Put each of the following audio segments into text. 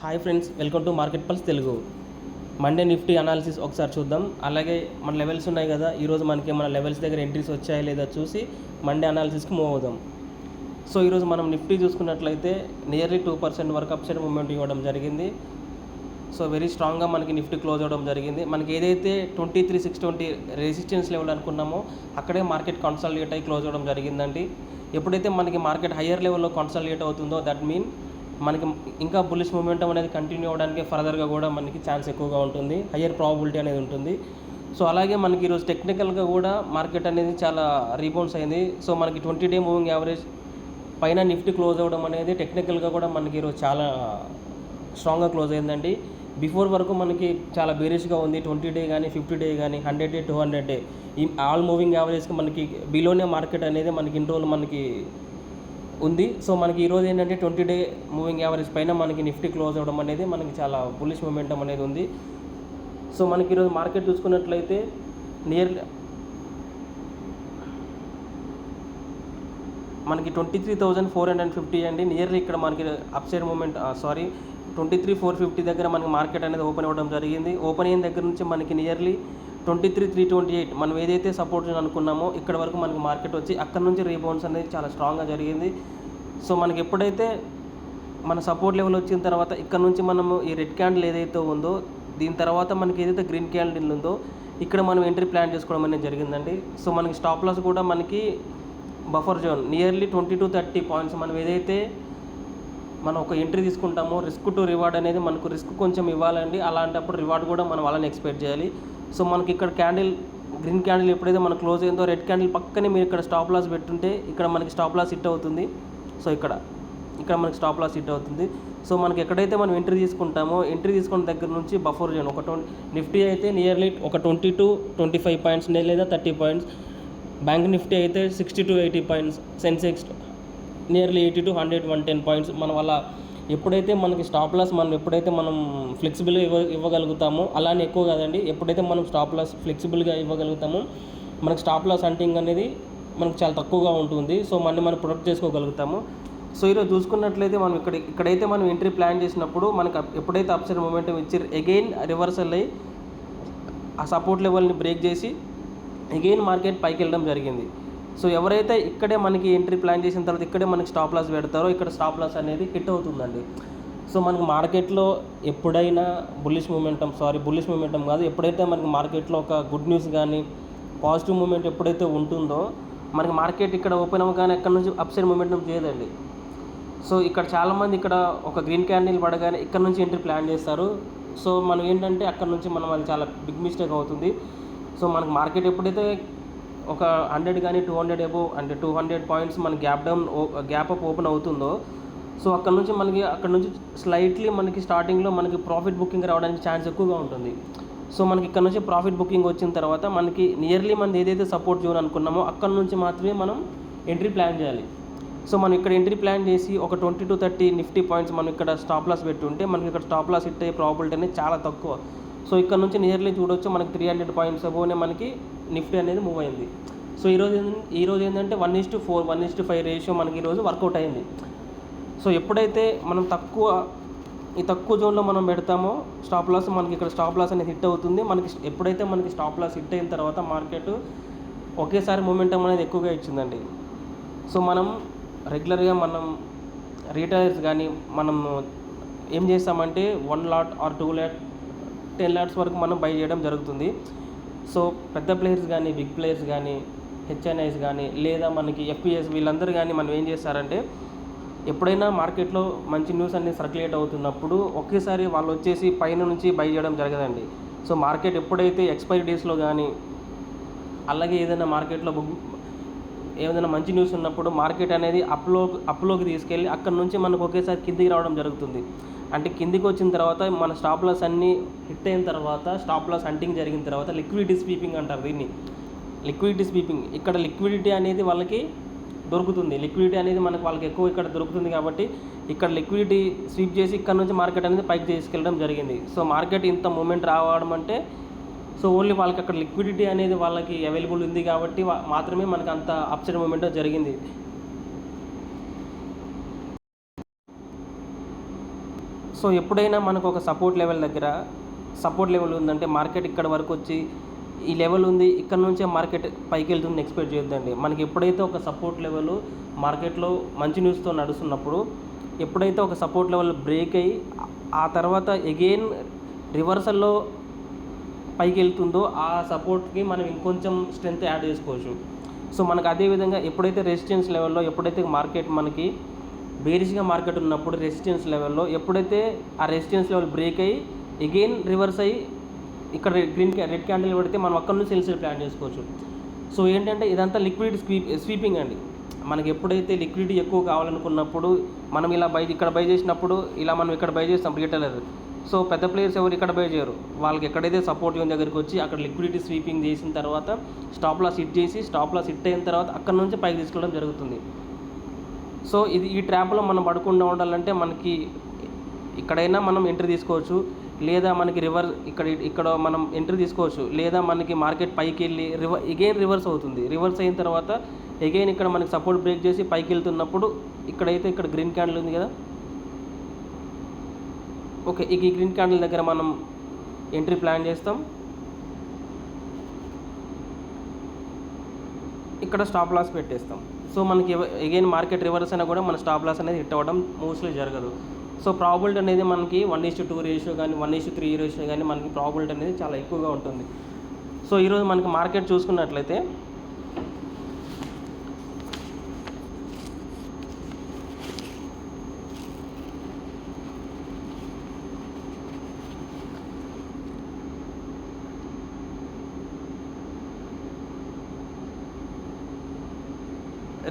Hi friends, welcome to market pulse Telugu. Monday Nifty analysis ఒకసారి చూద్దాం. అలాగే మన లెవెల్స్ ఉన్నాయి కదా, ఈరోజు మనకి మన లెవెల్స్ దగ్గర ఎంట్రీస్ వచ్చాయా లేదా చూసి మండే అనాలిసిస్కి మూవ్ అవుదాం. సో ఈరోజు మనం నిఫ్టీ చూసుకున్నట్లయితే నియర్లీ 2% వరకు అప్ సైడ్ మూమెంట్ ఇవ్వడం జరిగింది. సో వెరీ స్ట్రాంగ్గా మనకి నిఫ్టీ క్లోజ్ అవ్వడం జరిగింది. మనకి ఏదైతే 23,620 రెసిస్టెన్స్ లెవెల్ అనుకున్నామో అక్కడే మార్కెట్ కన్సాలిడేట్ అయ్యి క్లోజ్ అవ్వడం జరిగిందండి. ఎప్పుడైతే మనకి మార్కెట్ హయ్యర్ లెవెల్లో కన్సాలిడేట్ అవుతుందో దట్ మీన్ మనకి ఇంకా బుల్లిష్ మూమెంటం అనేది కంటిన్యూ అవ్వడానికి ఫర్దర్గా కూడా మనకి ఛాన్స్ ఎక్కువగా ఉంటుంది, హయ్యర్ ప్రాబబిలిటీ అనేది ఉంటుంది. సో అలాగే మనకి ఈరోజు టెక్నికల్గా కూడా మార్కెట్ అనేది చాలా రీబౌన్స్ అయింది. సో మనకి 20-day మూవింగ్ యావరేజ్ పైన నిఫ్టీ క్లోజ్ అవ్వడం అనేది టెక్నికల్గా కూడా మనకి ఈరోజు చాలా స్ట్రాంగ్గా క్లోజ్ అయిందండి. బిఫోర్ వరకు మనకి చాలా బేరిష్గా ఉంది. 20-day కానీ 50-day కానీ 100-day 200-day ఈ ఆల్ మూవింగ్ యావరేజ్కి మనకి బిలోనే మార్కెట్ అనేది మనకి ఇన్ని రోజులు మనకి ఉంది. సో మనకి ఈరోజు ఏంటంటే 20-day మూవింగ్ యావరేజ్ పైన మనకి నిఫ్టీ క్లోజ్ అవ్వడం అనేది మనకి చాలా బుల్లిష్ మూమెంటం అనేది ఉంది. సో మనకి ఈరోజు మార్కెట్ చూసుకున్నట్లయితే మనకి 23,450 అండి. నియర్లీ ఇక్కడ మనకి అప్ సైడ్ మూమెంట్ 23,450 దగ్గర మనకి మార్కెట్ అనేది ఓపెన్ అవ్వడం జరిగింది. ఓపెన్ అయిన దగ్గర నుంచి మనకి నియర్లీ 23,328 మనం ఏదైతే సపోర్ట్ అనుకున్నామో ఇక్కడ వరకు మనకి మార్కెట్ వచ్చి అక్కడ నుంచి రీబౌన్స్ అనేది చాలా స్ట్రాంగ్గా జరిగింది. సో మనకి ఎప్పుడైతే మన సపోర్ట్ లెవెల్ వచ్చిన తర్వాత ఇక్కడ నుంచి మనము ఈ రెడ్ క్యాండిల్ ఏదైతే ఉందో దీని తర్వాత మనకి ఏదైతే గ్రీన్ క్యాండిల్ ఉందో ఇక్కడ మనం ఎంట్రీ ప్లాన్ చేసుకోవడం అనేది జరిగిందండి. సో మనకి స్టాప్ లాస్ కూడా మనకి బఫర్ జోన్ నియర్లీ 20-30 పాయింట్స్ మనం ఏదైతే మనం ఒక ఎంట్రీ తీసుకుంటామో రిస్క్ టు రివార్డ్ అనేది మనకు రిస్క్ కొంచెం ఇవ్వాలండి. అలాంటప్పుడు రివార్డ్ కూడా మనం అలానే ఎక్స్పెక్ట్ చేయాలి. సో మనకి ఇక్కడ గ్రీన్ క్యాండిల్ ఎప్పుడైతే మనకు క్లోజ్ అయిందో రెడ్ క్యాండిల్ పక్కనే మీరు ఇక్కడ స్టాప్ లాస్ పెట్టుంటే ఇక్కడ మనకి స్టాప్ లాస్ హిట్ అవుతుంది. సో ఇక్కడ మనకి స్టాప్ లాస్ హిట్ అవుతుంది. సో మనకి ఎక్కడైతే మనం ఎంట్రీ తీసుకుంటామో ఎంట్రీ తీసుకున్న దగ్గర నుంచి బఫర్ జోన్ నిఫ్టీ అయితే నియర్లీ ఒక 20-25 పాయింట్స్ లేదా 30 పాయింట్స్, బ్యాంక్ నిఫ్టీ అయితే 60-80 పాయింట్స్, సెన్సెక్స్ నియర్లీ 80-100-110 పాయింట్స్. మనం అలా ఎప్పుడైతే మనకి స్టాప్ లాస్ ఎప్పుడైతే మనం ఫ్లెక్సిబుల్గా ఇవ్వగలుగుతామో అలానే ఎక్కువ కాదండి, ఎప్పుడైతే మనం స్టాప్ లాస్ ఫ్లెక్సిబుల్గా ఇవ్వగలుగుతామో మనకి స్టాప్ లాస్ హంటింగ్ అనేది మనకు చాలా తక్కువగా ఉంటుంది. సో మనం ప్రొటెక్ట్ చేసుకోగలుగుతాము. సో ఈరోజు చూసుకున్నట్లయితే మనం ఇక్కడైతే మనం ఎంట్రీ ప్లాన్ చేసినప్పుడు మనకు ఎప్పుడైతే అప్సైడ్ మూమెంటం ఇచ్చి అగైన్ రివర్సల్ అయ్యి ఆ సపోర్ట్ లెవెల్ని బ్రేక్ చేసి అగైన్ మార్కెట్ పైకి వెళ్ళడం జరిగింది. సో ఎవరైతే ఇక్కడే మనకి ఎంట్రీ ప్లాన్ చేసిన తర్వాత ఇక్కడే మనకి స్టాప్ లాస్ పెడతారో ఇక్కడ స్టాప్ లాస్ అనేది హిట్ అవుతుందండి. సో మనకి మార్కెట్లో ఎప్పుడైనా బుల్లిష్ మూమెంటం కాదు, ఎప్పుడైతే మనకి మార్కెట్లో ఒక గుడ్ న్యూస్ కానీ పాజిటివ్ మూమెంట్ ఎప్పుడైతే ఉంటుందో మనకి మార్కెట్ ఇక్కడ ఓపెన్ అవ్వగానే అక్కడ నుంచి అప్ సైడ్ మూమెంటం చేయదండి. సో ఇక్కడ చాలామంది ఇక్కడ ఒక గ్రీన్ క్యాండిల్ పడగానే ఇక్కడ నుంచి ఎంట్రీ ప్లాన్ చేస్తారు. సో మనం ఏంటంటే అక్కడ నుంచి అది చాలా బిగ్ మిస్టేక్ అవుతుంది. సో మనకి మార్కెట్ ఎప్పుడైతే ఒక 100 కానీ 200 అబోవ్ అంటే 200 పాయింట్స్ మన గ్యాప్ అప్ ఓపెన్ అవుతుందో సో అక్కడ నుంచి స్లైట్లీ మనకి స్టార్టింగ్లో మనకి ప్రాఫిట్ బుకింగ్ రావడానికి ఛాన్స్ ఎక్కువగా ఉంటుంది. సో మనకి ఇక్కడ నుంచి ప్రాఫిట్ బుకింగ్ వచ్చిన తర్వాత మనకి నియర్లీ మనం ఏదైతే సపోర్ట్ జోన్ అనుకున్నామో అక్కడ నుంచి మాత్రమే మనం ఎంట్రీ ప్లాన్ చేయాలి. సో మనం ఇక్కడ ఎంట్రీ ప్లాన్ చేసి ఒక 20-30 నిఫ్టీ పాయింట్స్ మనం ఇక్కడ స్టాప్ లాస్ పెట్టుంటే మనకి ఇక్కడ స్టాప్ లాస్ హిట్ అయ్యే ప్రాబిలిటీ అనేది చాలా తక్కువ. సో ఇక్కడ నుంచి నియర్లీ చూడొచ్చు మనకి 300 పాయింట్స్ అబోనే మనకి నిఫ్టీ అనేది మూవ్ అయింది. సో ఈరోజు ఏంటంటే 1:4 1:5 రేషియో మనకి ఈరోజు వర్కౌట్ అయింది. సో ఎప్పుడైతే మనం తక్కువ జోన్లో మనం పెడతామో స్టాప్ లాస్ మనకి ఇక్కడ స్టాప్ లాస్ అనేది హిట్ అవుతుంది. ఎప్పుడైతే మనకి స్టాప్ లాస్ హిట్ అయిన తర్వాత మార్కెట్ ఒకేసారి మూమెంటం అనేది ఎక్కువగా ఇచ్చిందండి. సో మనం రెగ్యులర్గా రీటైలర్స్ కానీ మనం ఏం చేస్తామంటే 1 lot or 2 lot 10 lots వరకు మనం బై చేయడం జరుగుతుంది. సో పెద్ద ప్లేయర్స్ కానీ బిగ్ ప్లేయర్స్ కానీ హెచ్ఎన్ఐస్ కానీ లేదా మనకి ఎఫ్పిఎస్ వీళ్ళందరూ కానీ మనం ఏం చేస్తారంటే ఎప్పుడైనా మార్కెట్లో మంచి న్యూస్ అనేది సర్క్యులేట్ అవుతున్నప్పుడు ఒకేసారి వాళ్ళు వచ్చేసి పైన నుంచి బై చేయడం జరగదండి. సో మార్కెట్ ఎప్పుడైతే ఎక్స్పైరీ డేస్లో కానీ అలాగే ఏదైనా మార్కెట్లో ఏదైనా మంచి న్యూస్ ఉన్నప్పుడు మార్కెట్ అనేది అప్లోకి తీసుకెళ్ళి అక్కడ నుంచి మనకు ఒకేసారి కిందికి రావడం జరుగుతుంది. అంటే కిందికి వచ్చిన తర్వాత మన స్టాప్ లాస్ అన్నీ హిట్ అయిన తర్వాత స్టాప్ లాస్ హంటింగ్ జరిగిన తర్వాత లిక్విడిటీ స్వీపింగ్ అంటారు దీన్ని. లిక్విడిటీ స్వీపింగ్ ఇక్కడ లిక్విడిటీ అనేది వాళ్ళకి దొరుకుతుంది. లిక్విడిటీ అనేది వాళ్ళకి ఎక్కువ ఇక్కడ దొరుకుతుంది కాబట్టి ఇక్కడ లిక్విడిటీ స్వీప్ చేసి ఇక్కడ నుంచి మార్కెట్ అనేది పైకి తీసుకెళ్ళడం జరిగింది. సో మార్కెట్ ఇంత మూమెంట్ రావడం అంటే సో ఓన్లీ వాళ్ళకి అక్కడ లిక్విడిటీ అనేది వాళ్ళకి అవైలబుల్ ఉంది కాబట్టి మాత్రమే మనకి అంత అప్సైడ్ మూమెంట్ జరిగింది. సో ఎప్పుడైనా మనకు ఒక సపోర్ట్ లెవెల్ దగ్గర సపోర్ట్ లెవెల్ ఉందంటే మార్కెట్ ఇక్కడ వరకు వచ్చి ఈ లెవెల్ ఉంది, ఇక్కడ నుంచే మార్కెట్ పైకి వెళ్తుంది ఎక్స్పెక్ట్ చేయొద్దండి. మనకి ఎప్పుడైతే ఒక సపోర్ట్ లెవెల్ మార్కెట్లో మంచి న్యూస్తో నడుస్తున్నప్పుడు ఎప్పుడైతే ఒక సపోర్ట్ లెవెల్ బ్రేక్ అయ్యి ఆ తర్వాత ఎగైన్ రివర్సల్లో పైకి వెళ్తుందో ఆ సపోర్ట్కి మనం ఇంకొంచెం స్ట్రెంత్ యాడ్ చేసుకోవచ్చు. సో మనకు అదేవిధంగా ఎప్పుడైతే రెసిస్టెన్స్ లెవెల్లో ఎప్పుడైతే మార్కెట్ మనకి బేరిష్గా మార్కెట్ ఉన్నప్పుడు రెసిస్టెన్స్ లెవెల్లో ఎప్పుడైతే ఆ రెసిస్టెన్స్ లెవెల్ బ్రేక్ అయ్యి ఎగైన్ రివర్స్ అయ్యి ఇక్కడ రెడ్ క్యాండిల్ పడితే మనం అక్కడ నుంచి సెల్స్ ప్లాన్ చేసుకోవచ్చు. సో ఏంటంటే ఇదంతా లిక్విడిటీ స్వీపింగ్ అండి. మనకి ఎప్పుడైతే లిక్విడిటీ ఎక్కువ కావాలనుకున్నప్పుడు మనం ఇలా ఇక్కడ బై చేసినప్పుడు ఇలా మనం ఇక్కడ బై చేస్తాం రిటైలర్. సో పెద్ద ప్లేయర్స్ ఎవరు ఇక్కడ బై చేయరు. వాళ్ళకి ఎక్కడైతే సపోర్ట్ ఉన్న దగ్గరికి వచ్చి అక్కడ లిక్విడిటీ స్వీపింగ్ చేసిన తర్వాత స్టాప్ లాస్ హిట్ చేసి స్టాప్ లాస్ హిట్ అయిన తర్వాత అక్కడ నుంచి పైకి తీసుకోవడం జరుగుతుంది. సో ఈ ట్రాప్లో మనం పడకుండా ఉండాలంటే మనకి ఇక్కడైనా మనం ఎంట్రీ తీసుకోవచ్చు, లేదా మనకి ఇక్కడ మనం ఎంట్రీ తీసుకోవచ్చు, లేదా మనకి మార్కెట్ పైకి వెళ్ళి ఎగైన్ రివర్స్ అవుతుంది. రివర్స్ అయిన తర్వాత ఎగైన్ ఇక్కడ మనకి సపోర్ట్ బ్రేక్ చేసి పైకి వెళ్తున్నప్పుడు ఇక్కడ గ్రీన్ క్యాండిల్ ఉంది కదా, ఓకే, ఈ గ్రీన్ క్యాండిల్ దగ్గర మనం ఎంట్రీ ప్లాన్ చేస్తాం. ఇక్కడ స్టాప్ లాస్ పెట్టేస్తాం. సో మనకి ఎగైన్ మార్కెట్ రివర్స్ అయినా కూడా మన స్టాప్ లాస్ అనేది హిట్ అవ్వడం మోస్ట్లీ జరగదు. సో ప్రాబిలిటీ అనేది మనకి 1:2 రేషియో కానీ 1:3 రేషియో కానీ మనకి ప్రాబిలిటీ అనేది చాలా ఎక్కువగా ఉంటుంది. సో ఈరోజు మనకి మార్కెట్ చూసుకున్నట్లయితే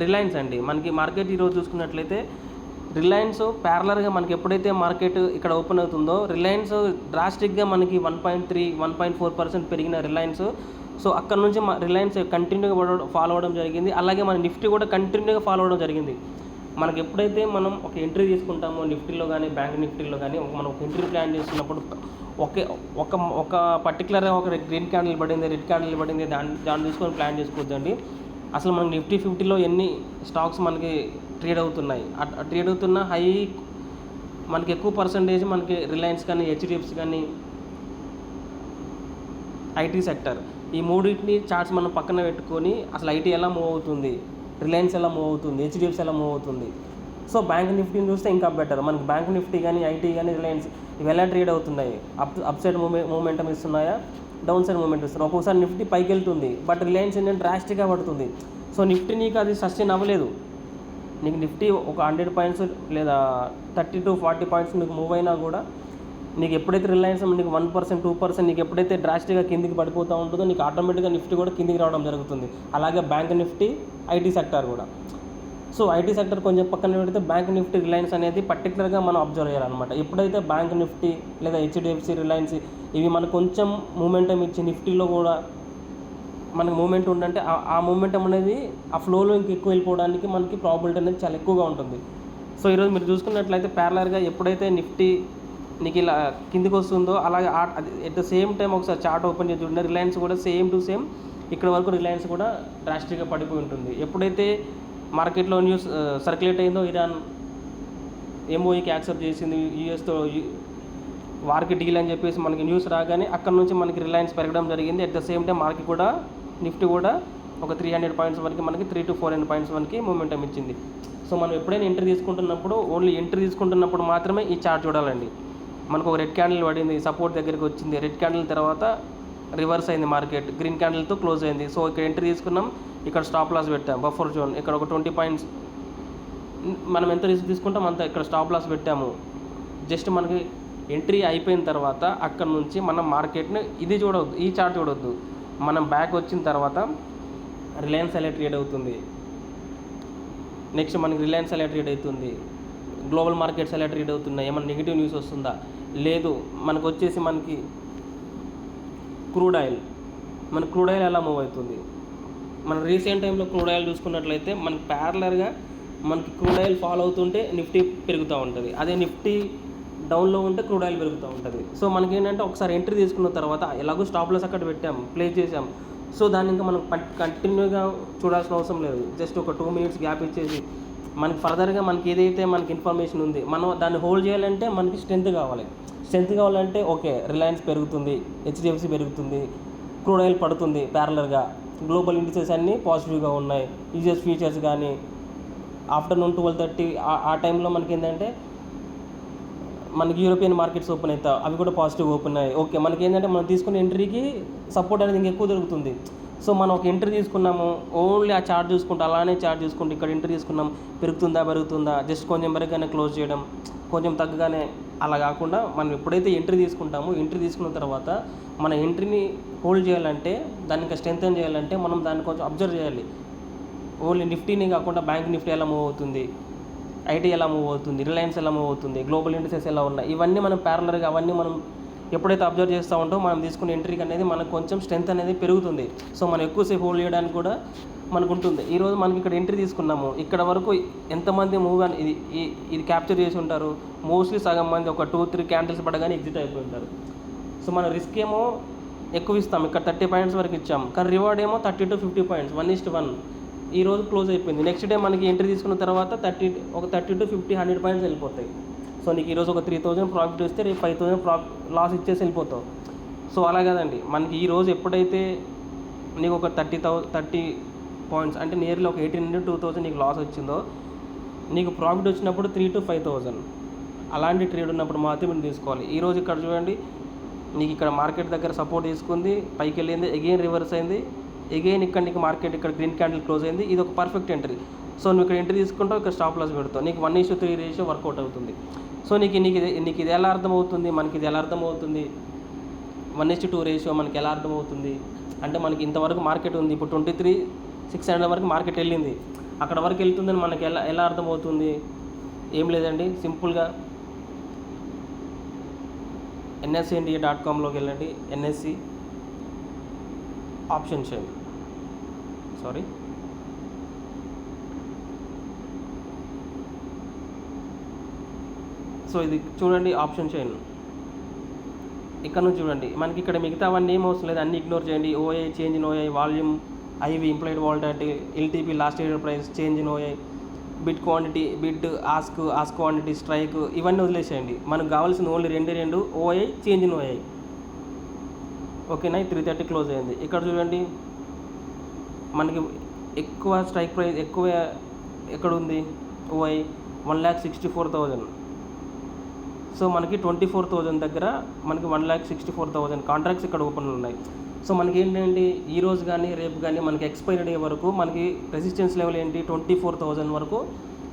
రిలయన్స్ అండి. మనకి మార్కెట్ ఈరోజు చూసుకున్నట్లయితే రిలయన్స్ ప్యారలర్గా మనకి ఎప్పుడైతే మార్కెట్ ఇక్కడ ఓపెన్ అవుతుందో రిలయన్స్ డ్రాస్టిక్గా మనకి 1.4% పెరిగిన రిలయన్స్. సో అక్కడ నుంచి రిలయన్స్ కంటిన్యూగా ఫాలో అవ్వడం జరిగింది. అలాగే మన నిఫ్టీ కూడా కంటిన్యూగా ఫాలో అవ్వడం జరిగింది. మనకి ఎప్పుడైతే మనం ఒక ఎంట్రీ తీసుకుంటామో నిఫ్టీలో కానీ బ్యాంక్ నిఫ్టీలో కానీ మనం ఒక ఎంట్రీ ప్లాన్ చేస్తున్నప్పుడు ఒక పర్టికులర్గా ఒక గ్రీన్ క్యాండిల్ పడింది, రెడ్ క్యాండిల్ పడింది, దాన్ని తీసుకొని ప్లాన్ చేసుకోవద్దండి. అసలు మనకి నిఫ్టీ 50లో ఎన్ని స్టాక్స్ మనకి ట్రేడ్ అవుతున్నాయి, ట్రేడ్ అవుతున్న హై మనకి ఎక్కువ పర్సంటేజ్ మనకి రిలయన్స్ కానీ హెచ్డిఎఫ్సి కానీ ఐటీ సెక్టర్, ఈ మూడింటిని చార్ట్స్ మనం పక్కన పెట్టుకొని అసలు ఐటీ ఎలా మూవ్ అవుతుంది, రిలయన్స్ ఎలా మూవ్ అవుతుంది, హెచ్డిఎఫ్సి ఎలా మూవ్ అవుతుంది. సో బ్యాంక్ నిఫ్టీని చూస్తే ఇంకా బెటర్. మనకి బ్యాంక్ నిఫ్టీ కానీ ఐటీ కానీ రిలయన్స్ ఇవి ఎలా ట్రేడ్ అవుతున్నాయి, అప్ సైడ్ మూమెంటం ఇస్తున్నాయా, డౌన్ సైడ్ మూమెంట్ ఇస్తున్నారు. ఒక్కొక్కసారి నిఫ్టీ పైకి వెళ్తుంది, బట్ రిలయన్స్ ఏంటంటే డ్రాస్టిక్గా పడుతుంది. సో నిఫ్టీ నీకు అది సస్టైన్ అవ్వలేదు. నీకు నిఫ్టీ ఒక 100 పాయింట్స్ లేదా 30 to 40 పాయింట్స్ నీకు మూవ్ అయినా కూడా నీకు ఎప్పుడైతే రిలయన్స్ నీకు 1%, 2% నీకు ఎప్పుడైతే డ్రాస్టిక్గా కిందికి పడిపోతూ ఉంటుందో నీకు ఆటోమేటిక్గా నిఫ్టీ కూడా కిందికి రావడం జరుగుతుంది. అలాగే బ్యాంక్ నిఫ్టీ, ఐటీ సెక్టర్ కూడా. సో ఐటీ సెక్టర్ కొంచెం పక్కన పెడితే బ్యాంక్ నిఫ్టీ, రిలయన్స్ అనేది పర్టికులర్గా మనం అబ్జర్వ్ చేయాలన్నమాట. ఎప్పుడైతే బ్యాంక్ నిఫ్టీ లేదా హెచ్డిఎఫ్సి, రిలయన్స్ ఇవి మనకు కొంచెం మూమెంటం ఇచ్చి నిఫ్టీలో కూడా మనకి మూమెంట్ ఉందంటే ఆ మూమెంటం అనేది ఆ ఫ్లోలో ఎక్కువ వెళ్ళిపోవడానికి మనకి ప్రాబిలిటీ అనేది చాలా ఎక్కువగా ఉంటుంది. సో ఈరోజు మీరు చూసుకున్నట్లయితే ప్యారలర్గా ఎప్పుడైతే నిఫ్టీ నీకు ఇలా కిందికి వస్తుందో అలాగే ఎట్ ద సేమ్ టైం ఒకసారి చార్ట్ ఓపెన్ చేసి చూడండి, రిలయన్స్ కూడా సేమ్ టు సేమ్ ఇక్కడ వరకు రిలయన్స్ కూడా డ్రాస్టిక్గా పడిపోయి ఉంటుంది. ఎప్పుడైతే మార్కెట్లో న్యూస్ సర్క్యులేట్ అయిందో ఇరాన్ ఎంఓఈకి యాక్సెప్ట్ చేసింది, యూఎస్తో వార్కి డీల్ అని చెప్పేసి మనకి న్యూస్ రాగానే అక్కడ నుంచి మనకి రిలయన్స్ పెరగడం జరిగింది. At the same time market కూడా నిఫ్టీ కూడా ఒక 300 పాయింట్స్ వరకు మనకి 300 to 400 పాయింట్స్ వరకు మూమెంటం ఇచ్చింది. సో మనం ఎప్పుడైనా ఎంట్రీ తీసుకుంటున్నప్పుడు ఓన్లీ ఎంట్రీ తీసుకుంటున్నప్పుడు మాత్రమే ఈ చార్ట్ చూడాలండి. మనకు ఒక రెడ్ క్యాండిల్ పడింది, సపోర్ట్ దగ్గరికి వచ్చింది, రెడ్ క్యాండిల్ తర్వాత రివర్స్ అయింది, మార్కెట్ గ్రీన్ క్యాండిల్తో క్లోజ్ అయింది. సో ఇక్కడ ఎంట్రీ తీసుకున్నాం, ఇక్కడ స్టాప్ లాస్ పెట్టాం, బఫర్ జోన్ ఇక్కడ ఒక 20 పాయింట్స్ మనం ఎంత రిస్క్ తీసుకుంటాం అంత ఇక్కడ స్టాప్ లాస్ పెట్టాము. జస్ట్ మనకి ఎంట్రీ అయిపోయిన తర్వాత అక్కడ నుంచి మనం మార్కెట్ని ఇది చూడవద్దు, ఈ చార్ట్ చూడవద్దు. మనం బ్యాక్ వచ్చిన తర్వాత రిలయన్స్ ఎలా ట్రేడ్ అవుతుంది, నెక్స్ట్ మనకి రిలయన్స్ ఎలా ట్రేడ్ అవుతుంది, గ్లోబల్ మార్కెట్స్ ఎలా ట్రేడ్ అవుతున్నాయి, ఏమైనా నెగిటివ్ న్యూస్ వస్తుందా, లేదు మనకు వచ్చేసి మనకి క్రూడ్ ఆయిల్ ఎలా మూవ్ అవుతుంది. మన రీసెంట్ టైంలో క్రూడ్ ఆయిల్ చూసుకున్నట్లయితే మనకి ప్యారలర్గా మనకి క్రూడ్ ఆయిల్ ఫాలో అవుతుంటే నిఫ్టీ పెరుగుతూ ఉంటుంది, అదే నిఫ్టీ డౌన్లో ఉంటే క్రూడ్ ఆయిల్ పెరుగుతూ ఉంటుంది. సో మనకి ఏంటంటే ఒకసారి ఎంట్రీ తీసుకున్న తర్వాత ఎలాగో స్టాప్ లాస్ అక్కడ పెట్టాం, ప్లేస్ చేసాం. సో దాన్ని ఇంకా మనం కంటిన్యూగా చూడాల్సిన అవసరం లేదు. జస్ట్ ఒక 2 minutes గ్యాప్ ఇచ్చేసి మనకి ఫర్దర్గా మనకి ఏదైతే మనకి ఇన్ఫర్మేషన్ ఉంది మనం దాన్ని హోల్డ్ చేయాలంటే మనకి స్ట్రెంత్ కావాలంటే ఓకే, రిలయన్స్ పెరుగుతుంది, హెచ్డిఎఫ్సి పెరుగుతుంది, క్రూడ్ ఆయిల్ పడుతుంది ప్యారలర్గా, గ్లోబల్ ఇండిసెస్ అన్నీ పాజిటివ్గా ఉన్నాయి, యూఎస్ ఫ్యూచర్స్ కానీ ఆఫ్టర్నూన్ 12:30 ఆ టైంలో మనకి ఏంటంటే మనకి యూరోపియన్ మార్కెట్స్ ఓపెన్ అవుతాయి, అవి కూడా పాజిటివ్ ఓపెన్ అయ్యాయి. ఓకే, మనకి ఏంటంటే మనం తీసుకునే ఎంట్రీకి సపోర్ట్ అనేది ఇంకా ఎక్కువ దొరుకుతుంది. సో మనం ఒక ఎంట్రీ తీసుకున్నాము, ఓన్లీ ఆ చార్ట్ చూసుకుంటూ అలానే చార్ట్ చూసుకుంటూ ఇక్కడ ఎంట్రీ తీసుకున్నాం, పెరుగుతుందా, జస్ట్ కొంచెం వరకుగానే క్లోజ్ చేయడం, కొంచెం తగ్గగానే, అలా కాకుండా మనం ఎప్పుడైతే ఎంట్రీ తీసుకుంటామో ఎంట్రీ తీసుకున్న తర్వాత మన ఎంట్రీని హోల్డ్ చేయాలంటే, దాన్ని ఇంకా స్ట్రెంథెన్ చేయాలంటే మనం దాన్ని కొంచెం అబ్జర్వ్ చేయాలి. ఓన్లీ నిఫ్టీని కాకుండా బ్యాంక్ నిఫ్టీ ఎలా మూవ్ అవుతుంది, ఐటీ ఎలా మూవ్ అవుతుంది, రిలయన్స్ ఎలా మూవ్ అవుతుంది, గ్లోబల్ ఇండిసెస్ ఎలా ఉన్నాయి, ఇవన్నీ మనం ప్యారలర్గా అవన్నీ మనం ఎప్పుడైతే అబ్జర్వ్ చేస్తూ ఉంటామో మనం తీసుకునే ఎంట్రీకి అనేది మనకు కొంచెం స్ట్రెంత్ అనేది పెరుగుతుంది. సో మనం ఎక్కువసేపు హోల్డ్ చేయడానికి కూడా మనకు ఉంటుంది. ఈరోజు మనకి ఇక్కడ ఎంట్రీ తీసుకున్నాము, ఇక్కడ వరకు ఎంతమంది మూవ్ అని ఇది క్యాప్చర్ చేసి ఉంటారు, మోస్ట్లీ సగం మంది ఒక 2-3 క్యాండిల్స్ పడగానే ఎగ్జిట్ అయిపోయి ఉంటారు. సో మన రిస్క్ ఏమో ఎక్కువ ఇస్తాం, ఇక్కడ 30 పాయింట్స్ వరకు ఇచ్చాం, కానీ రివార్డ్ ఏమో 30 to 50 పాయింట్స్, 1:1. ఈరోజు క్లోజ్ అయిపోయింది. నెక్స్ట్ డే మనకి ఎంట్రీ తీసుకున్న తర్వాత 30 to 50, 100 పాయింట్స్ వెళ్ళిపోతాయి. సో నీకు ఈరోజు ఒక 3,000 ప్రాఫిట్ వస్తే రేపు 5,000 లాస్ ఇచ్చేసి వెళ్ళిపోతావు. సో అలా కాదండి, మనకి ఈరోజు ఎప్పుడైతే నీకు ఒక 30 పాయింట్స్ అంటే నియర్లీ ఒక 18,000-2,000 నీకు లాస్ వచ్చిందో, నీకు ప్రాఫిట్ వచ్చినప్పుడు 3,000 to 5,000 అలాంటి ట్రేడ్ ఉన్నప్పుడు మాత్రమే మీరు తీసుకోవాలి. ఈరోజు ఇక్కడ చూడండి, నీకు ఇక్కడ మార్కెట్ దగ్గర సపోర్ట్ తీసుకుంది, పైకి వెళ్ళింది, ఎగైన్ రివర్స్ అయింది, ఎగైన్ ఇక్కడ నీకు మార్కెట్ ఇక్కడ గ్రీన్ క్యాండిల్ క్లోజ్ అయింది, ఇది ఒక పర్ఫెక్ట్ ఎంట్రీ. సో నువ్వు ఇక్కడ ఎంట్రీ తీసుకుంటావు, ఇక్కడ స్టాప్ లాస్ పెడతావు, నీకు 1:3 రేషియో వర్కౌట్ అవుతుంది. సో నీకు ఇది ఎలా అర్థమవుతుంది, మనకి ఇది ఎలా అర్థమవుతుంది, 1:2 రేషియో మనకి ఎలా అర్థమవుతుంది అంటే, మనకి ఇంతవరకు మార్కెట్ ఉంది, ఇప్పుడు 23,600 వరకు మార్కెట్ వెళ్ళింది, అక్కడ వరకు వెళ్తుందని మనకి ఎలా అర్థమవుతుంది? ఏం లేదండి, సింపుల్గా NSEindia.comలోకి వెళ్ళండి, NSE ఆప్షన్ చైన్, సో ఇది చూడండి ఆప్షన్ చైన్, ఇక్కడ నుంచి చూడండి, మనకి ఇక్కడ మిగతా అవన్నీ ఏం అవసరం లేదు, అన్నీ ఇగ్నోర్ చేయండి. OI, change in OI, volume, IV, implied volatility, LTP, last traded price, change in OI, bid quantity, bid ask quantity, strike, ఇవన్నీ వదిలేసేయండి. మనకు కావాల్సిన only 2 OI, change in OI. ఓకేనా, 3:30 క్లోజ్ అయింది. ఇక్కడ చూడండి, మనకి ఎక్కువ స్ట్రైక్ ప్రైస్ ఎక్కువ ఎక్కడ ఉంది, ఓఐ 1,64,000. సో మనకి 24,000 దగ్గర మనకి 1,64,000 కాంట్రాక్ట్స్ ఇక్కడ ఓపెన్ ఉన్నాయి. సో మనకి ఏంటంటే ఈరోజు కానీ రేపు కానీ మనకి ఎక్స్పైరీ డే వరకు మనకి రెసిస్టెన్స్ లెవెల్ ఏంటి, 24,000 వరకు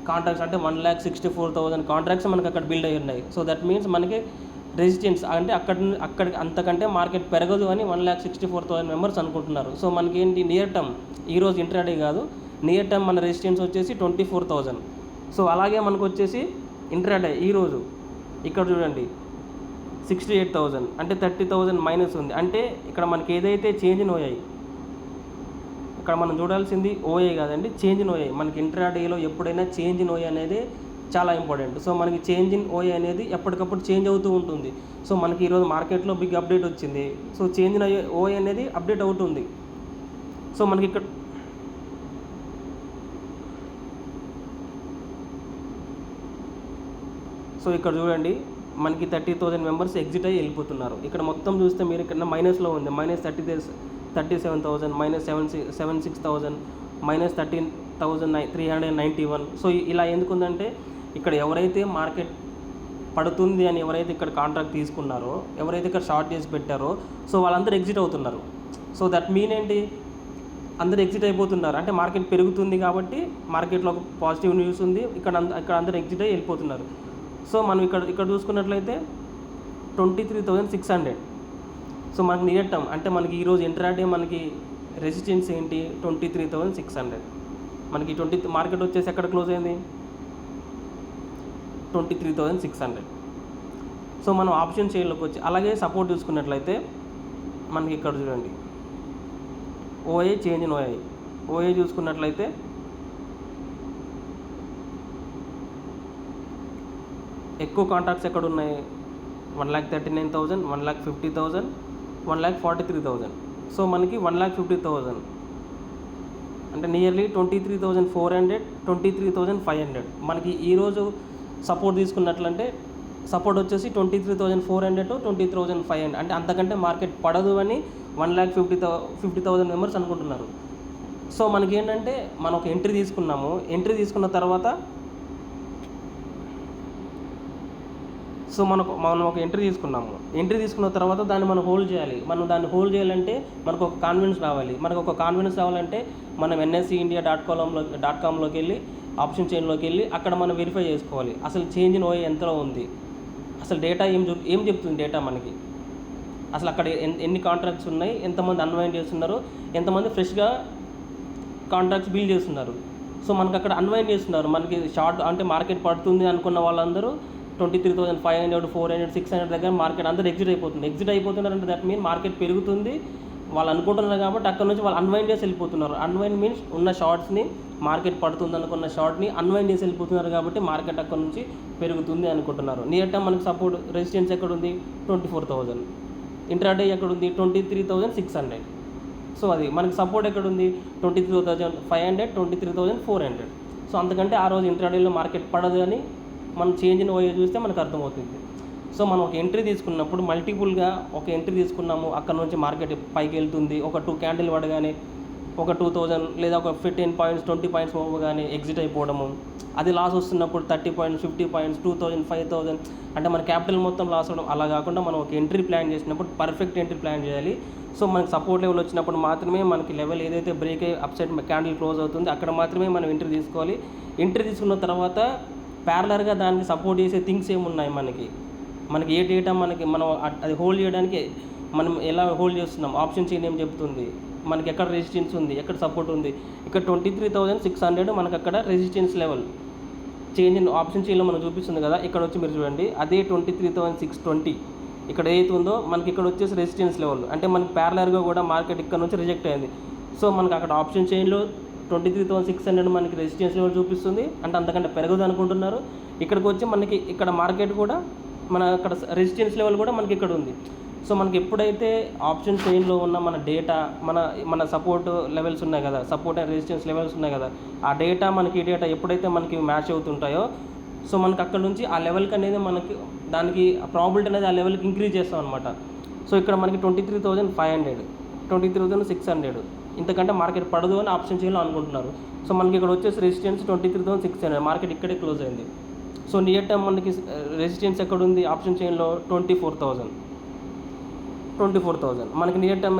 కాంట్రాక్ట్స్, అంటే 1,64,000 కాంట్రాక్ట్స్ మనకి అక్కడ బిల్డ్ అయ్యి ఉన్నాయి. సో దట్ మీన్స్ మనకి రెసిస్టెన్స్ అంటే అక్కడ అంతకంటే మార్కెట్ పెరగదు అని 1,64,000 మెంబర్స్ అనుకుంటున్నారు. సో మనకి ఏంటి, నియర్ టర్మ్, ఈరోజు ఇంట్రాడే కాదు, నియర్ టర్మ్ మన రెసిస్టెన్స్ వచ్చేసి 24,000. సో అలాగే మనకు వచ్చేసి ఇంట్రాడే ఈరోజు ఇక్కడ చూడండి 68,000, అంటే 30,000 మైనస్ ఉంది. అంటే ఇక్కడ మనకి ఏదైతే చేంజ్ ఇన్ ఓఐ, ఇక్కడ మనం చూడాల్సింది ఓఐ కాదండి, చేంజ్ ఇన్ ఓఐ. మనకి ఇంట్రాడేలో ఎప్పుడైనా చేంజ్ ఇన్ ఓఐ అనేది చాలా ఇంపార్టెంట్. సో మనకి చేంజ్ ఇన్ ఓఐ అనేది ఎప్పటికప్పుడు చేంజ్ అవుతూ ఉంటుంది. సో మనకి ఈరోజు మార్కెట్లో బిగ్ అప్డేట్ వచ్చింది, సో చేంజ్ ఇన్ ఓఐ అనేది అప్డేట్ అవుతుంది. సో మనకి ఇక్కడ చూడండి, మనకి 30,000 మెంబర్స్ ఎగ్జిట్ అయ్యి వెళ్ళిపోతున్నారు. ఇక్కడ మొత్తం చూస్తే మీరు ఇక్కడ మైనస్లో ఉంది, -37,000, -76,000, -13,391. సో ఇలా ఎందుకుందంటే, ఇక్కడ ఎవరైతే మార్కెట్ పడుతుంది అని ఎవరైతే ఇక్కడ కాంట్రాక్ట్ తీసుకున్నారో, ఎవరైతే ఇక్కడ షార్ట్ చేసి పెట్టారో, సో వాళ్ళందరూ ఎగ్జిట్ అవుతున్నారు. సో దట్ మీన్ ఏంటి, అందరూ ఎగ్జిట్ అయిపోతున్నారు. అంటే మార్కెట్ పెరుగుతుంది కాబట్టి మార్కెట్లో ఒక పాజిటివ్ న్యూస్ ఉంది, ఇక్కడ అందరూ ఎగ్జిట్ అయ్యి వెళ్ళిపోతున్నారు. సో మనం ఇక్కడ చూసుకున్నట్లయితే 23,600. సో మనకి నియర్ టర్మ్ అంటే మనకి ఈరోజు ఇంట్రాడే మనకి రెసిస్టెన్స్ ఏంటి, 23,600. మనకి మార్కెట్ వచ్చేసి ఎక్కడ క్లోజ్ అయింది, 23,600. సో మనం ఆప్షన్ చైన్లోకి వచ్చి అలాగే సపోర్ట్ చూసుకున్నట్లయితే మనకి ఇక్కడ చూడండి ఓఐ, చేంజ్ ఇన్ ఓఐ చూసుకున్నట్లయితే ఎక్కువ కాంట్రాక్ట్స్ ఎక్కడ ఉన్నాయి, 1,39,000, 1,50,000, 1,43,000. సో మనకి 1,50,000 అంటే నియర్లీ 23,400 23,500 మనకి ఈరోజు సపోర్ట్ తీసుకున్నట్లంటే సపోర్ట్ వచ్చేసి 23,400 to 20,500 అంటే అంతకంటే మార్కెట్ పడదు అని 1,50,000 మెంబర్స్ అనుకుంటున్నారు. సో మనకి ఏంటంటే మనం ఒక ఎంట్రీ తీసుకున్నాము, ఎంట్రీ తీసుకున్న తర్వాత మనం ఒక ఎంట్రీ తీసుకున్న తర్వాత దాన్ని మనం హోల్డ్ చేయాలి. మనం దాన్ని హోల్డ్ చేయాలంటే మనకు ఒక కాన్ఫిడెన్స్ రావాలంటే మనం NSEindia.comలోకి వెళ్ళి ఆప్షన్ చైన్లోకి వెళ్ళి అక్కడ మనం వెరిఫై చేసుకోవాలి అసలు చేంజ్ ఇన్ ఓఏ ఎంతలో ఉంది, అసలు డేటా ఏం చెప్తుంది డేటా మనకి, అసలు అక్కడ ఎన్ని కాంట్రాక్ట్స్ ఉన్నాయి, ఎంతమంది అన్వైండ్ చేస్తున్నారు, ఎంతమంది ఫ్రెష్గా కాంట్రాక్ట్స్ బిల్డ్ చేస్తున్నారు. సో మనకు అక్కడ అన్వైండ్ చేస్తున్నారు. మనకి షార్ట్ అంటే మార్కెట్ పడుతుంది అనుకున్న వాళ్ళందరూ 23,500 400 600 దగ్గర మార్కెట్ అందరూ ఎగ్జిట్ అయిపోతున్నారంటే దట్ మీన్ మార్కెట్ పెరుగుతుంది వాళ్ళు అనుకుంటున్నారు కాబట్టి అక్కడ నుంచి వాళ్ళు అన్వైండ్ చేసి వెళ్ళిపోతున్నారు. అన్వైండ్ మీన్స్ ఉన్న షార్ట్స్ని మార్కెట్ పడుతుంది అనుకున్న షార్ట్ని అన్వైండ్ చేసి వెళ్ళిపోతున్నారు కాబట్టి మార్కెట్ అక్కడ నుంచి పెరుగుతుంది అనుకుంటున్నారు. నియర్ టర్మ్ మనకి సపోర్ట్ రెసిస్టెన్స్ ఎక్కడ ఉంది 24,000, ఇంట్రాడే ఎక్కడ ఉంది 23,600. సో అది మనకి సపోర్ట్ ఎక్కడ ఉంది 23,500 23,400. సో అంతకంటే ఆ రోజు ఇంట్రాడేలో మార్కెట్ పడదు అని మనం చేంజ్ ఇన్ ఓఏ చూస్తే మనకు అర్థమవుతుంది. సో మనం ఒక ఎంట్రీ తీసుకున్నప్పుడు మల్టిపుల్గా ఒక ఎంట్రీ తీసుకున్నాము, అక్కడ నుంచి మార్కెట్ పైకి వెళ్తుంది, ఒక 2 క్యాండిల్ పడగానే ఒక 2,000 లేదా ఒక 15 పాయింట్స్ 20 పాయింట్స్ పోగానే ఎగ్జిట్ అయిపోవడము, అది లాస్ వస్తున్నప్పుడు 30 పాయింట్స్ 50 పాయింట్స్ 2,000 5,000 అంటే మన క్యాపిటల్ మొత్తం లాస్ అవ్వడం. అలా కాకుండా మనం ఒక ఎంట్రీ ప్లాన్ చేసినప్పుడు పర్ఫెక్ట్ ఎంట్రీ ప్లాన్ చేయాలి. సో మనకి సపోర్ట్ లెవెల్ వచ్చినప్పుడు మాత్రమే మనకి లెవెల్ ఏదైతే బ్రేక్ అయ్యి అప్ సైడ్ క్యాండిల్ క్లోజ్ అవుతుంది అక్కడ మాత్రమే మనం ఎంట్రీ తీసుకోవాలి. ఎంట్రీ తీసుకున్న తర్వాత ప్యారలర్గా దానికి సపోర్ట్ చేసే థింగ్స్ ఏమున్నాయి, మనకి ఏ డేటా మనం అది హోల్డ్ చేయడానికి మనం ఎలా హోల్డ్ చేస్తున్నాం, ఆప్షన్ చైన్ ఏం చెప్తుంది, మనకి ఎక్కడ రెసిస్టెన్స్ ఉంది, ఎక్కడ సపోర్ట్ ఉంది. ఇక్కడ 23,600 మనకు అక్కడ resistance level change in option చైన్లో మనకు చూపిస్తుంది కదా, ఇక్కడ వచ్చి మీరు చూడండి అదే 23,620 ఇక్కడ ఏదైతే ఉందో మనకి ఇక్కడ వచ్చేసి రెసిస్టెన్స్ లెవెల్. అంటే మనకి ప్యారలర్గా కూడా మార్కెట్ ఇక్కడ నుంచి రిజెక్ట్ అయింది. సో మనకి అక్కడ ఆప్షన్ చైన్లో 23,600 మనకి రెసిస్టెన్స్ లెవెల్ చూపిస్తుంది, అంటే అంతకంటే పెరగదు అనుకుంటున్నారు. ఇక్కడికి వచ్చి మనకి ఇక్కడ మార్కెట్ కూడా మన అక్కడ రెసిస్టెన్స్ లెవెల్ కూడా మనకి ఇక్కడ ఉంది. సో మనకి ఎప్పుడైతే ఆప్షన్ చైన్లో ఉన్న మన డేటా మన సపోర్ట్ లెవెల్స్ ఉన్నాయి కదా, సపోర్ట్ అండ్ రెసిస్టెన్స్ లెవెల్స్ ఉన్నాయి కదా, ఆ డేటా మనకి ఈ డేటా ఎప్పుడైతే మనకి మ్యాచ్ అవుతుంటాయో సో మనకి అక్కడ నుంచి ఆ లెవెల్కి అనేది మనకి దానికి ప్రాబిలిటీ అనేది ఆ లెవెల్కి ఇంక్రీజ్ చేస్తాం అనమాట. సో ఇక్కడ మనకి 23,500 23,600 ఇంతకంటే మార్కెట్ పడదు అని ఆప్షన్ చైన్లో అనుకుంటున్నారు. సో మనకి ఇక్కడ వచ్చేసి రెసిస్టెన్స్ 23,600 మార్కెట్ ఇక్కడే క్లోజ్ అయింది. సో నియర్ టర్మ్ మనకి రెసిస్టెన్స్ ఎక్కడ ఉంది ఆప్షన్ చైన్లో 24,000 మనకి నియర్ టర్మ్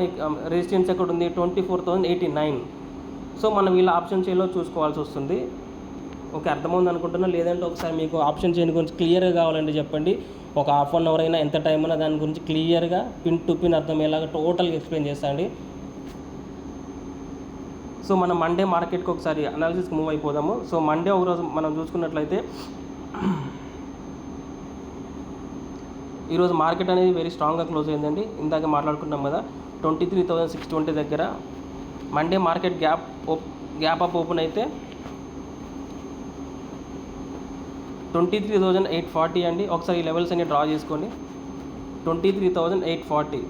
రెసిస్టెన్స్ ఎక్కడ ఉంది 24,089. సో మనం వీళ్ళ ఆప్షన్ చైన్లో చూసుకోవాల్సి వస్తుంది. ఓకే, అర్థమైంది అనుకుంటున్నా. లేదంటే ఒకసారి మీకు ఆప్షన్ చైన్ గురించి క్లియర్గా కావాలంటే చెప్పండి, ఒక హాఫ్ అన్ అవర్ అయినా ఎంత టైం అయినా దాని గురించి క్లియర్గా పిన్ టు పిన్ అర్థమయ్యేలాగా టోటల్గా ఎక్స్ప్లెయిన్ చేస్తాండి. సో మనం మండే మార్కెట్కి ఒకసారి అనాలిసిస్కి మూవ్ అయిపోదాము. సో మండే ఒకరోజు మనం చూసుకున్నట్లయితే ఈరోజు మార్కెట్ అనేది వెరీ స్ట్రాంగ్గా క్లోజ్ అయిందండి. ఇందాక మాట్లాడుకున్నాం కదా 23,620 దగ్గర Monday market gap up open అయితే 23,840 అండి. ఒకసారి ఈ లెవెల్స్ అన్ని డ్రా చేసుకోండి. 23,840.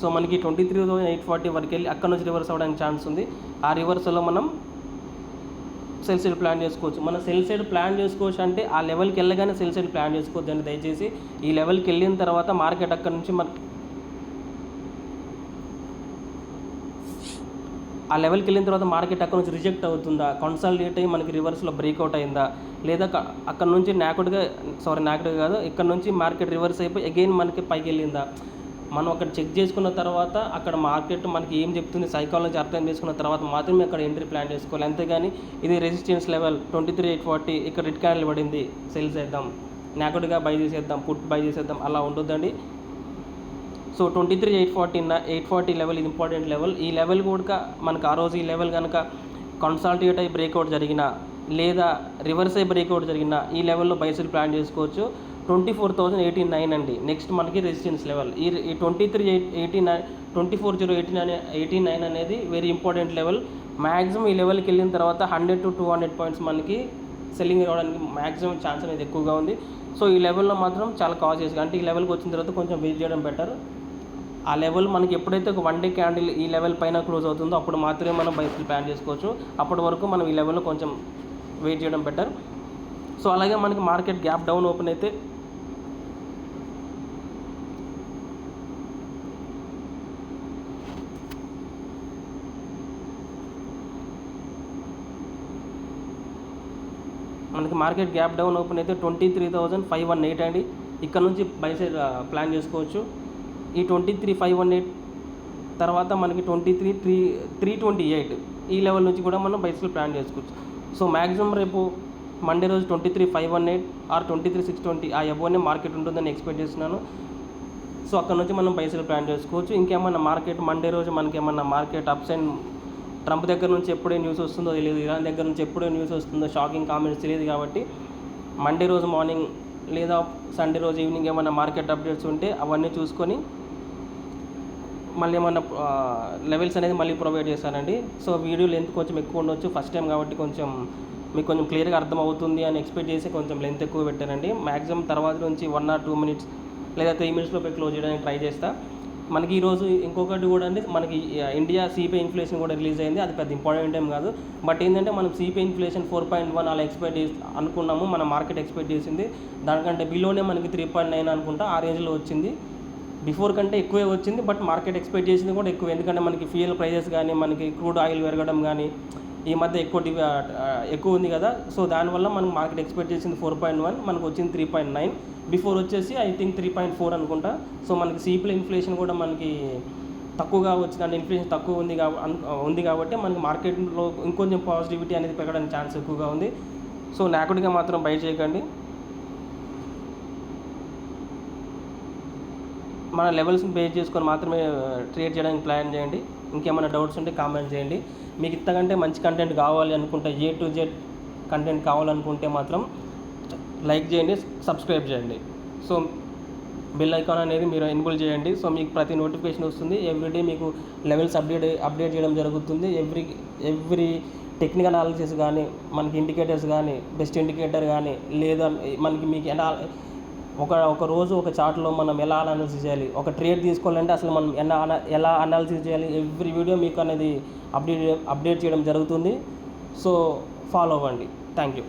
సో మనకి 23,840 వరకు వెళ్ళి అక్కడ నుంచి రివర్స్ అవ్వడానికి ఛాన్స్ ఉంది. ఆ రివర్స్లో మనం సెల్ సైడ్ ప్లాన్ చేసుకోవచ్చు. మనం సెల్ సైడ్ ప్లాన్ చేసుకోవచ్చు అంటే ఆ లెవెల్కి వెళ్ళగానే సెల్ సైడ్ ప్లాన్ చేసుకోవచ్చు అండి. దయచేసి ఈ లెవెల్కి వెళ్ళిన తర్వాత మార్కెట్ అక్కడ నుంచి ఆ లెవెల్కి వెళ్ళిన తర్వాత మార్కెట్ అక్కడ నుంచి రిజెక్ట్ అవుతుందా, కన్సాలిడేట్ అయ్యి మనకి రివర్స్లో బ్రేక్అవుట్ అయిందా, లేదా అక్కడ నుంచి నాకుడ్గా కాదు ఇక్కడ నుంచి మార్కెట్ రివర్స్ అయిపోయి అగైన్ మనకి పైకి వెళ్ళిందా, మనం అక్కడ చెక్ చేసుకున్న తర్వాత అక్కడ మార్కెట్ మనకి ఏం చెప్తుంది సైకాలజీ అర్థం చేసుకున్న తర్వాత మాత్రమే అక్కడ ఎంట్రీ ప్లాన్ చేసుకోవాలి. అంతేగాని ఇది రెసిస్టెన్స్ లెవెల్ 23,840 ఇక్కడ రెడ్ క్యాండిల్ పడింది సెల్ చేద్దాం, నాకుడ్గా బై చేసేద్దాం, పుట్ బై చేసేద్దాం, అలా ఉండొద్దండి. సో 23,840 లెవెల్ ఇది ఇంపార్టెంట్ లెవెల్. ఈ లెవెల్ కూడా మనకు ఆ రోజు ఈ లెవెల్ కనుక కన్సాలిడేట్ అయ్యి బ్రేక్అవుట్ జరిగినా లేదా రివర్స్ అయ్యి బ్రేక్అవుట్ జరిగినా ఈ లెవెల్లో బైసెల్ ప్లాన్ చేసుకోవచ్చు. 24,089 అండి నెక్స్ట్ మనకి రెసిస్టెన్స్ లెవెల్. ఈ 24,089 అనేది వెరీ ఇంపార్టెంట్ లెవెల్. మ్యాక్సిమం ఈ లెవెల్కి వెళ్ళిన తర్వాత 100 to 200 పాయింట్స్ మనకి సెల్లింగ్ రావడానికి మ్యాక్సిమం ఛాన్స్ అనేది ఎక్కువగా ఉంది. సో ఈ లెవెల్లో మాత్రం చాలా కాజ్ చేసి అంటే ఈ లెవెల్కి వచ్చిన తర్వాత కొంచెం వెయిట్ చేయడం బెటర్. ఆ లెవెల్ మనకి ఎప్పుడైతే ఒక 1 డే క్యాండిల్ ఈ లెవెల్ పైన క్లోజ్ అవుతుందో అప్పుడు మాత్రమే మనం బై సెల్ ప్లాన్ చేసుకోవచ్చు. అప్పటి వరకు మనం ఈ లెవెల్లో కొంచెం వెయిట్ చేయడం బెటర్. సో అలాగే మనకి మార్కెట్ గ్యాప్ డౌన్ ఓపెన్ అయితే మనకి మార్కెట్ గ్యాప్ డౌన్ ఓపెన్ అయితే 23,518 అండి. ఇక్కడ నుంచి బై సెల్ ప్లాన్ చేసుకోవచ్చు. ఈ 23,518 తర్వాత మనకి 23,328 ఈ లెవెల్ నుంచి కూడా మనం బై సెల్ ప్లాన్ చేసుకోవచ్చు. సో మ్యాక్సిమం రేపు మండే రోజు 23,518 ఆర్ 23,620 ఆ అబోనే మార్కెట్ ఉంటుందని ఎక్స్పెక్ట్ చేస్తున్నాను. సో అక్కడ నుంచి మనం బై సెల్ ప్లాన్ చేసుకోవచ్చు. ఇంకేమన్నా మార్కెట్ మండే రోజు మనకి ఏమన్నా మార్కెట్ అప్స్ అండ్ ట్రంప్ దగ్గర నుంచి ఎప్పుడే న్యూస్ వస్తుందో తెలియదు, ఇరాన్ దగ్గర నుంచి ఎప్పుడే న్యూస్ వస్తుందో, షాకింగ్ కామెంట్స్ తెలియదు. కాబట్టి మండే రోజు మార్నింగ్ లేదా సండే రోజు ఈవినింగ్ ఏమైనా మార్కెట్ అప్డేట్స్ ఉంటే అవన్నీ చూసుకొని మళ్ళీ ఏమన్నా లెవెల్స్ అనేది మళ్ళీ ప్రొవైడ్ చేశానండి. సో వీడియో లెంత్ కొంచెం ఎక్కువ ఉండొచ్చు, ఫస్ట్ టైం కాబట్టి కొంచెం మీకు కొంచెం క్లియర్గా అర్థం అవుతుంది అని ఎక్స్పెక్ట్ చేసి కొంచెం లెంత్ ఎక్కువ పెట్టానండి. మ్యాక్సిమం తర్వాత నుంచి 1 or 2 minutes లేదా 3 minutesలో క్లోజ్ చేయడానికి ట్రై చేస్తా. మనకి ఈరోజు ఇంకొకటి కూడా అండి, మనకి ఇండియా సిపిఐ ఇన్ఫ్లేషన్ కూడా రిలీజ్ అయింది. అది పెద్ద ఇంపార్టెంట్ ఏం కాదు. బట్ ఏంటంటే మనం సిపిఐ ఇన్ఫ్లేషన్ 4.1 అలా ఎక్స్పెక్ట్ చేసి అనుకున్నాము, మన మార్కెట్ ఎక్స్పెక్ట్ చేసింది. దానికంటే బిలోనే మనకి 3.9 అనుకుంటా ఆ రేంజ్లో వచ్చింది. బిఫోర్ కంటే ఎక్కువే వచ్చింది, బట్ మార్కెట్ ఎక్స్పెక్ట్ చేసింది కూడా ఎక్కువ. ఎందుకంటే మనకి ఫ్యూయల్ ప్రైజెస్ కానీ, మనకి క్రూడ్ ఆయిల్ పెరగడం కానీ ఈ మధ్య ఎక్కువ ఉంది కదా. సో దానివల్ల మనకు మార్కెట్ ఎక్స్పెక్ట్ చేసింది 4.1, మనకు వచ్చింది 3.9. బిఫోర్ వచ్చేసి ఐ థింక్ 3.4 అనుకుంటా. సో మనకి సిపిఐ ఇన్ఫ్లేషన్ కూడా మనకి తక్కువగా వచ్చింది, అంటే ఇన్ఫ్లేషన్ తక్కువ ఉంది కాబట్టి మనకి మార్కెట్లో ఇంకొంచెం పాజిటివిటీ అనేది పెరగడానికి ఛాన్స్ ఎక్కువగా ఉంది. సో నాకుడిగా మాత్రం బై చేయకండి. మన లెవెల్స్ని బేస్ చేసుకొని మాత్రమే ట్రేడ్ చేయడానికి ప్లాన్ చేయండి. ఇంకేమైనా డౌట్స్ ఉంటే కామెంట్ చేయండి. మీకు ఇంతకంటే మంచి కంటెంట్ కావాలి అనుకుంటే, A to Z కంటెంట్ కావాలనుకుంటే మాత్రం లైక్ చేయండి, సబ్స్క్రైబ్ చేయండి. సో బెల్ ఐకాన్ అనేది మీరు ఎనేబుల్ చేయండి. సో మీకు ప్రతి నోటిఫికేషన్ వస్తుంది. ఎవ్రీడే మీకు లెవెల్స్ అప్డేట్ చేయడం జరుగుతుంది. ఎవ్రీ టెక్నికల్ అనాలిసిస్ కానీ, మనకి ఇండికేటర్స్ కానీ, బెస్ట్ ఇండికేటర్ కానీ, లేదా మనకి మీకు ఒక రోజు ఒక చార్ట్లో మనం ఎలా అనాలిసిస్ చేయాలి, ఒక ట్రేడ్ తీసుకోవాలంటే అసలు మనం ఎలా అనాలిసిస్ చేయాలి, ఎవ్రీ వీడియో మీకు అనేది అప్డేట్ చేయడం జరుగుతుంది. సో ఫాలో అవ్వండి. Thank you.